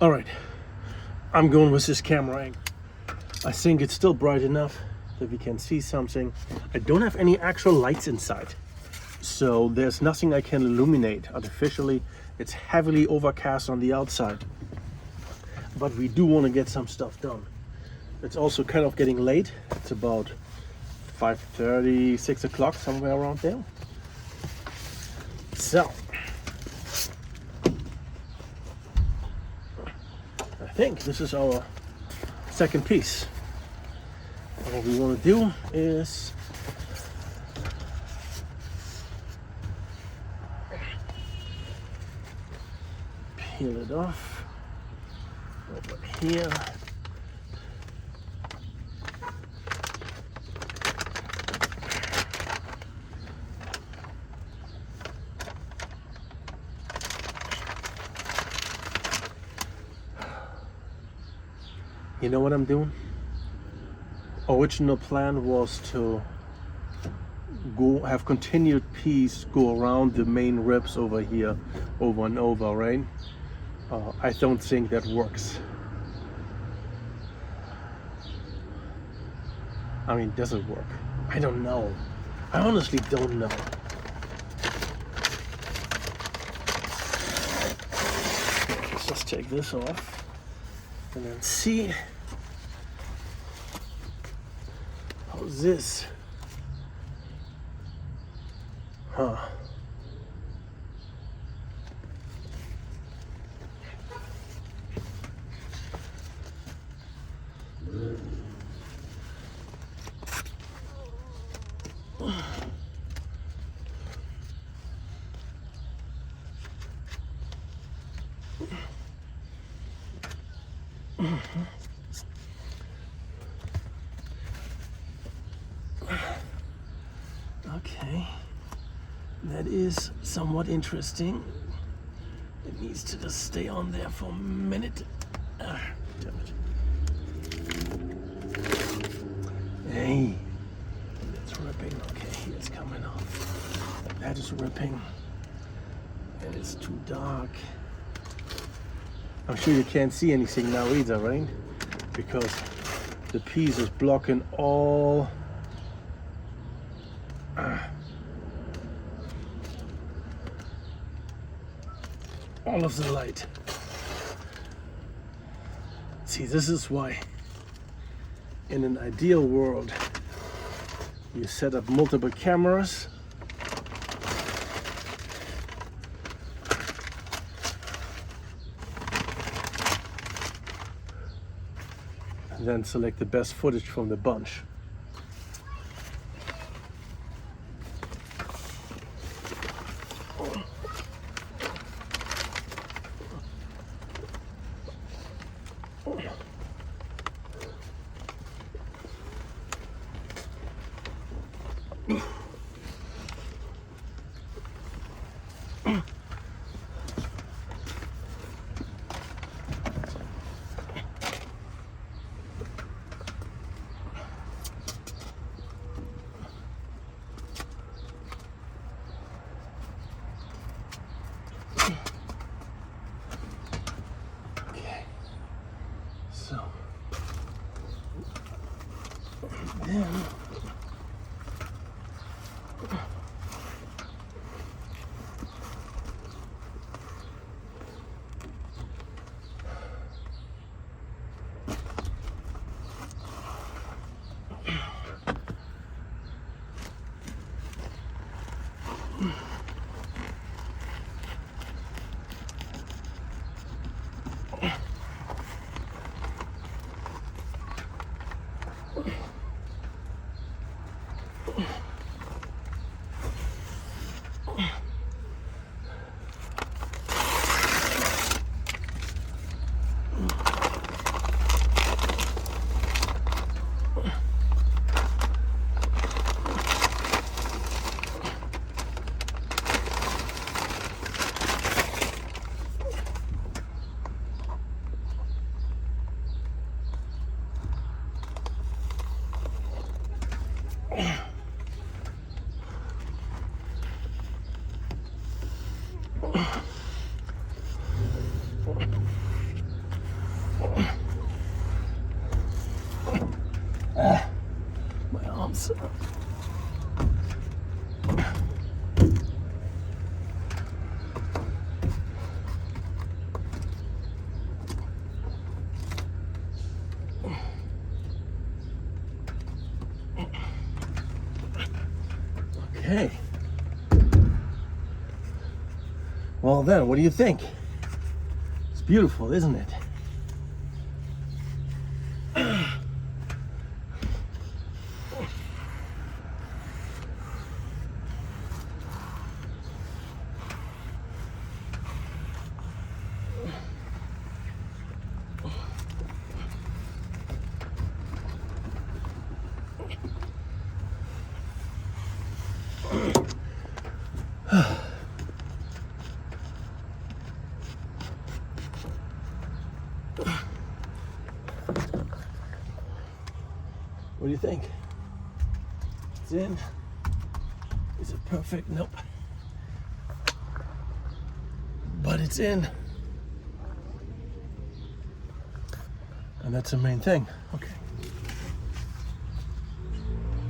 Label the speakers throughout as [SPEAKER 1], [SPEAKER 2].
[SPEAKER 1] All right, I'm going with this camera angle. I think it's still bright enough that we can see something. I don't have any actual lights inside, so there's nothing I can illuminate artificially. It's heavily overcast on the outside, but we do want to get some stuff done. It's also kind of getting late. It's about 5:30, 6 o'clock, somewhere around there. So I think this is our second piece. What we want to do is peel it off over here. You know what I'm doing? Original plan was to have continued piece go around the main ribs over here, over and over, right? I don't think that works. I mean, does it work? I don't know. I honestly don't know. Let's just take this off and then see how this, Okay, that is somewhat interesting. It needs to just stay on there for a minute. Damn it. Hey, that's ripping. Okay, it's coming off. That is ripping. And it's too dark. I'm sure you can't see anything now either, right? Because the piece is blocking all of the light. See, this is why in an ideal world you set up multiple cameras and then select the best footage from the bunch. So then Okay. Well then, what do you think? It's beautiful, isn't it? What do you think? It's in. Is it perfect? Nope. But it's in. And that's the main thing. Okay.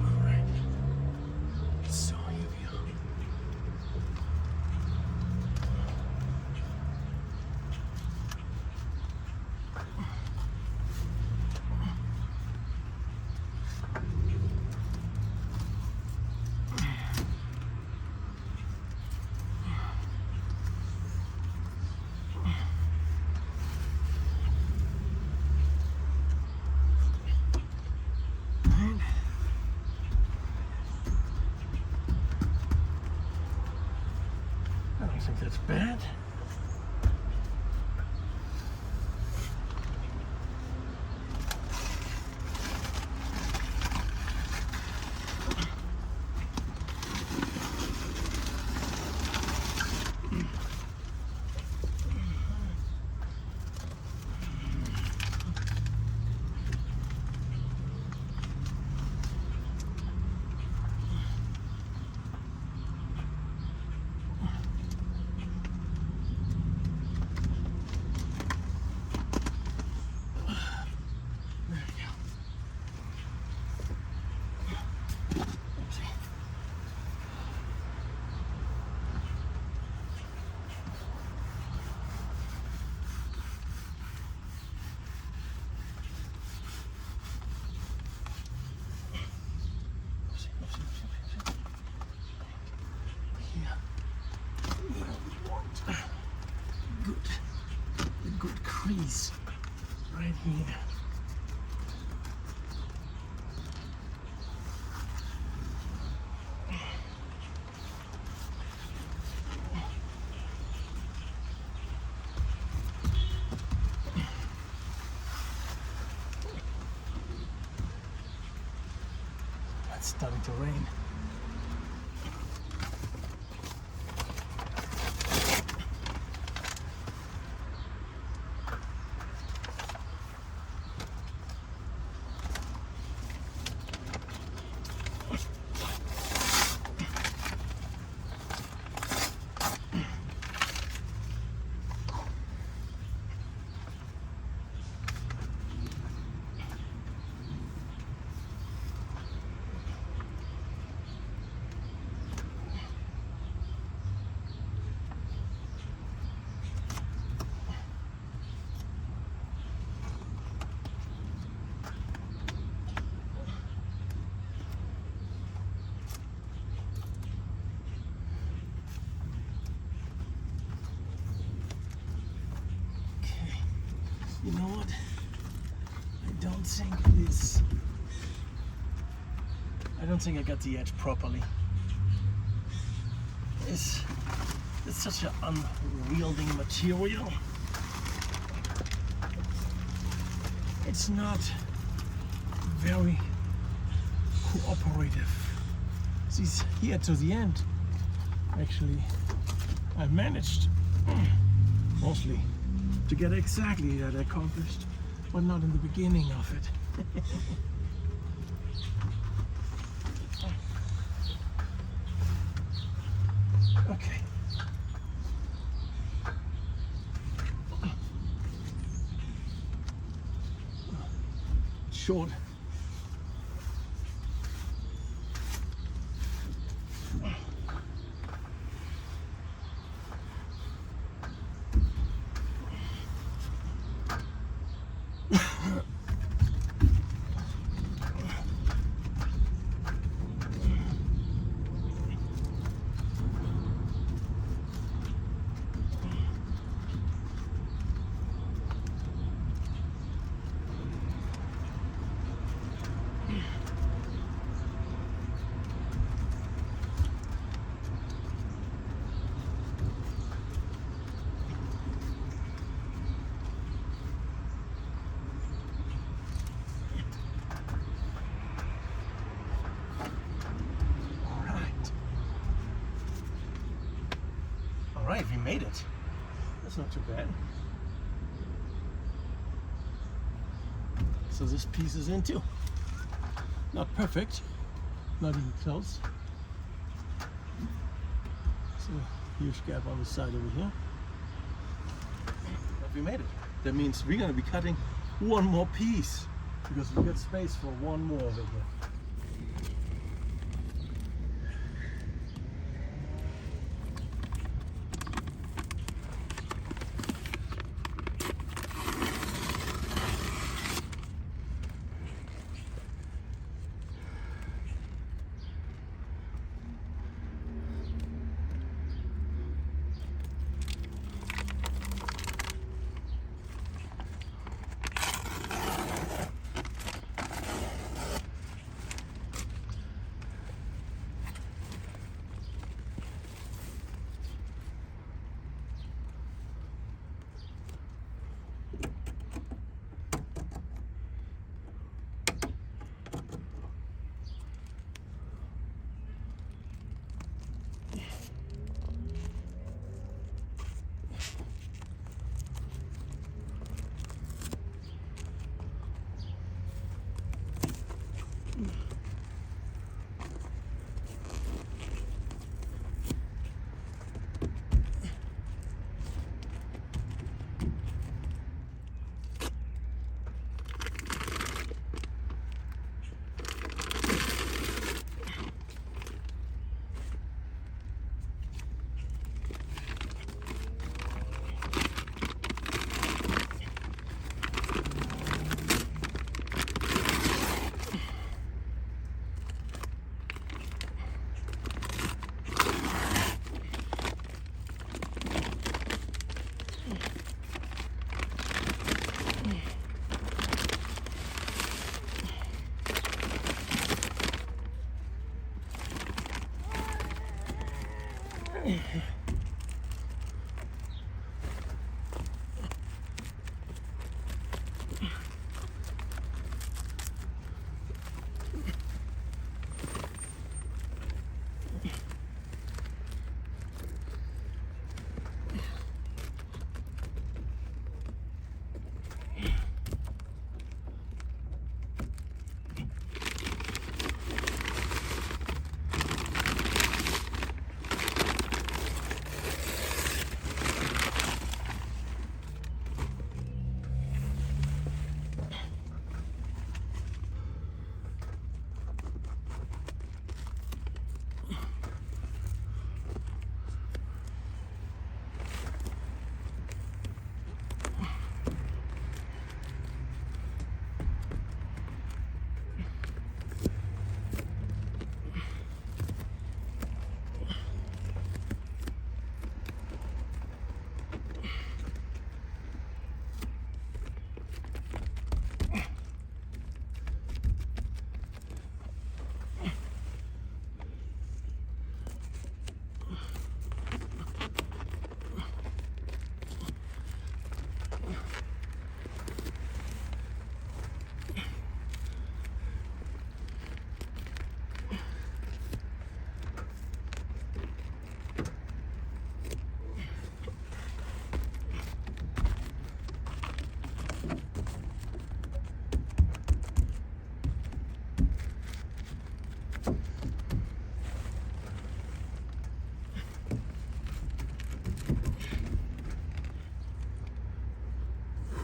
[SPEAKER 1] All right. So here we are. I don't think that's bad. Good crease right here. It's starting to rain. You know what? I don't think I got the edge properly. It's such an unwieldy material. It's not very cooperative. See, here to the end, actually, I managed mostly to get exactly that accomplished, but not in the beginning of it. Okay. Short. right, we made it. That's not too bad. So this piece is in too. Not perfect, not even close. So huge gap on the side over here. But we made it. That means we're gonna be cutting one more piece because we got space for one more over here.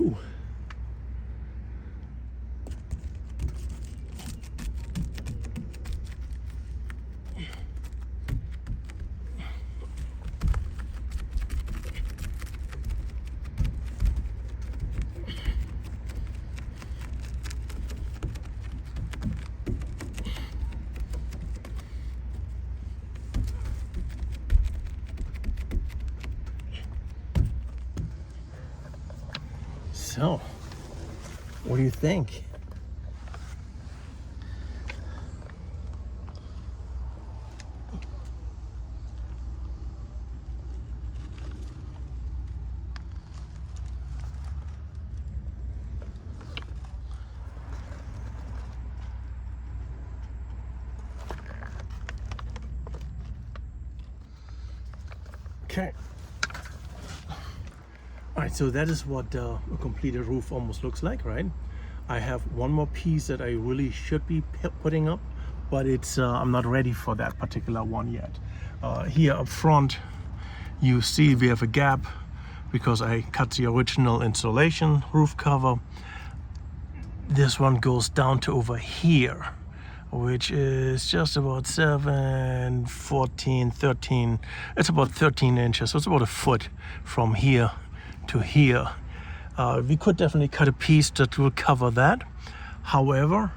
[SPEAKER 1] Whew. So, what do you think? Okay, Alright, so that is what a completed roof almost looks like, right? I have one more piece that I really should be putting up, but it's I'm not ready for that particular one yet. Here up front, you see we have a gap because I cut the original insulation roof cover. This one goes down to over here, which is just about 7, 14, 13. It's about 13 inches, so it's about a foot from here to here. We could definitely cut a piece that will cover that. However,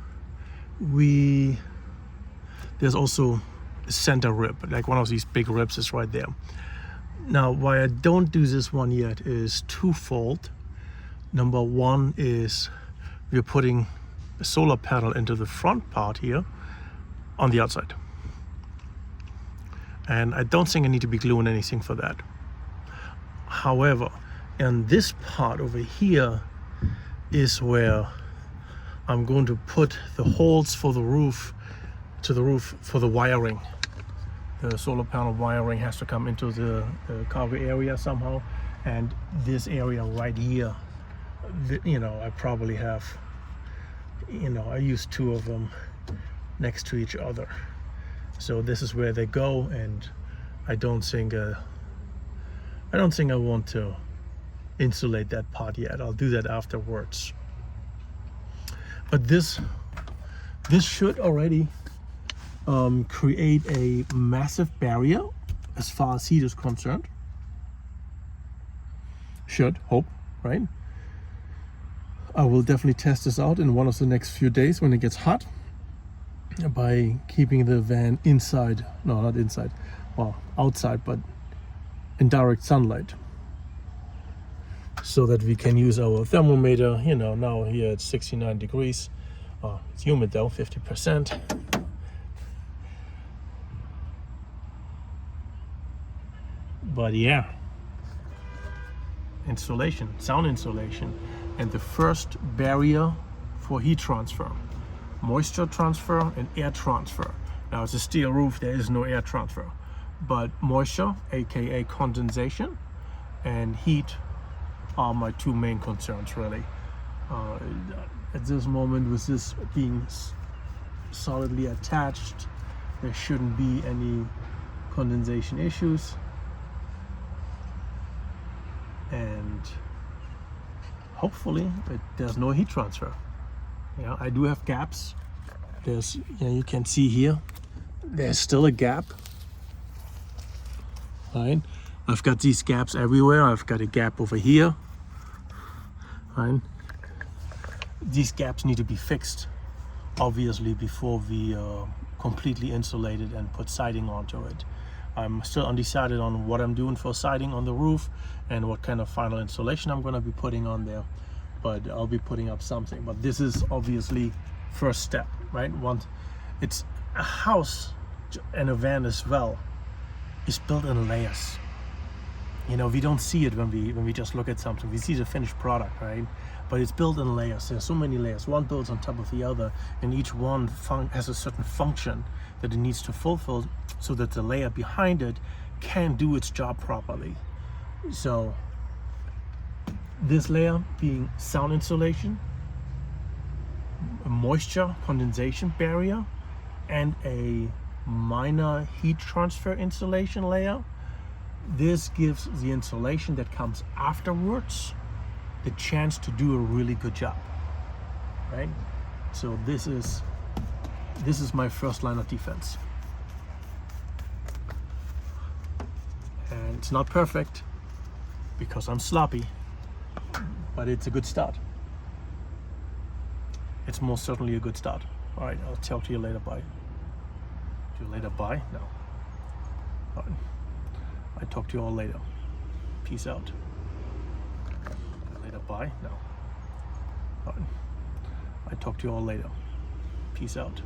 [SPEAKER 1] there's also a center rib, like one of these big ribs is right there. Now, why I don't do this one yet is twofold. Number one is we're putting a solar panel into the front part here on the outside. And I don't think I need to be gluing anything for that. However, and this part over here is where I'm going to put the holes for the roof, to the roof for the wiring. The solar panel wiring has to come into the cargo area somehow, and this area right here, I probably have, I use 2 of them next to each other. So this is where they go, and I don't think I want to insulate that part yet. I'll do that afterwards. But this should already create a massive barrier as far as heat is concerned. Hope, right? I will definitely test this out in one of the next few days when it gets hot by keeping the van inside, no, not inside, well, outside, but in direct sunlight, so that we can use our thermometer. Now here it's 69 degrees. It's humid though, 50%. But yeah, insulation, sound insulation, and the first barrier for heat transfer, moisture transfer and air transfer. Now it's a steel roof, there is no air transfer, but moisture, aka condensation, and heat are my 2 main concerns really. At this moment, with this being solidly attached, there shouldn't be any condensation issues, and hopefully there's no heat transfer. I do have gaps. There's, you can see here, there's still a gap, right? I've got these gaps everywhere. I've got a gap over here, right? These gaps need to be fixed, obviously, before we completely insulate it and put siding onto it. I'm still undecided on what I'm doing for siding on the roof and what kind of final insulation I'm going to be putting on there, but I'll be putting up something. But this is obviously first step, right? Once it's a house and a van as well, is built in layers. We don't see it when we just look at something. We see the finished product, right? But it's built in layers. There's so many layers. One builds on top of the other, and each one has a certain function that it needs to fulfill so that the layer behind it can do its job properly. So this layer being sound insulation, a moisture condensation barrier, and a minor heat transfer insulation layer. This gives the insulation that comes afterwards the chance to do a really good job, right? So this is my first line of defense, and it's not perfect because I'm sloppy, but it's a good start. It's most certainly a good start. All right, I'll talk to you later. Bye. See you later. Bye. No. All right. I talk to you all later. Peace out. Later. Bye. No. All right. I talk to you all later. Peace out.